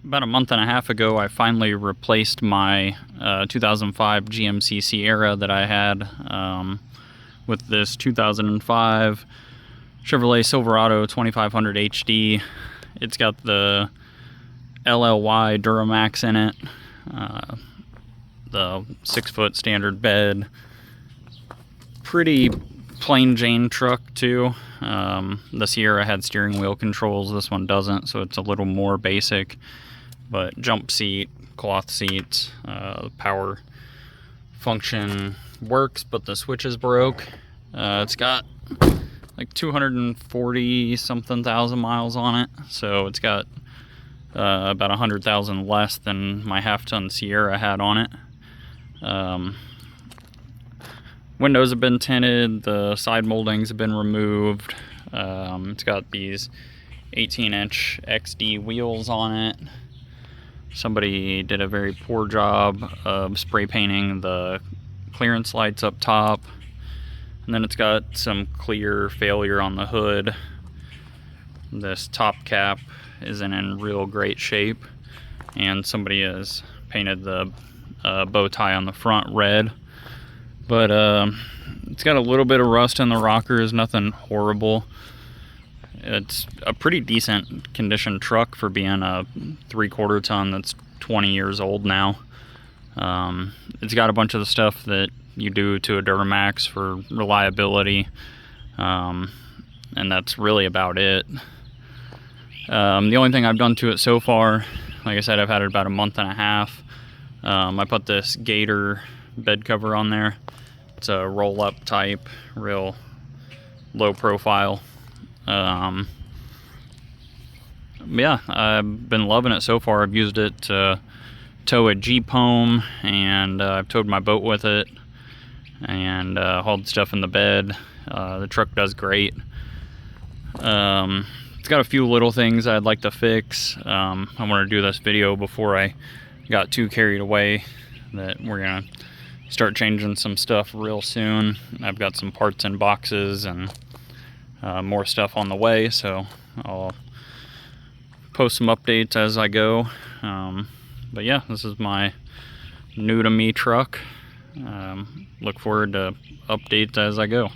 About a month and a half ago, I finally replaced my 2005 GMC Sierra that I had with this 2005 Chevrolet Silverado 2500 HD. It's got the LLY Duramax in it, the 6-foot standard bed. Pretty plain Jane truck too. The Sierra had steering wheel controls, this one doesn't, so it's a little more basic. But jump seat, cloth seats, power function works, but the switch is broke. It's got like 240 something thousand miles on it, so it's got about 100,000 less than my half-ton Sierra had on it. Windows have been tinted, the side moldings have been removed. It's got these 18-inch XD wheels on it. Somebody did a very poor job of spray painting the clearance lights up top. And then it's got some clear failure on the hood. This top cap isn't in real great shape. And somebody has painted the bow tie on the front red. But it's got a little bit of rust in the rockers, nothing horrible. It's a pretty decent condition truck for being a 3/4 ton that's 20 years old now. It's got a bunch of the stuff that you do to a Duramax for reliability, and that's really about it. The only thing I've done to it so far, like I said, I've had it about a month and a half. I put this Gator bed cover on there. It's a roll-up type, real low profile. Yeah, I've been loving it so far. I've used it to tow a Jeep home, and I've towed my boat with it, and hauled stuff in the bed. The truck does great. It's got a few little things I'd like to fix. I want to do this video before I got too carried away, that we're gonna start changing some stuff real soon. I've got some parts in boxes and more stuff on the way, so I'll post some updates as I go. But yeah, this is my new to me truck. Look forward to updates as I go.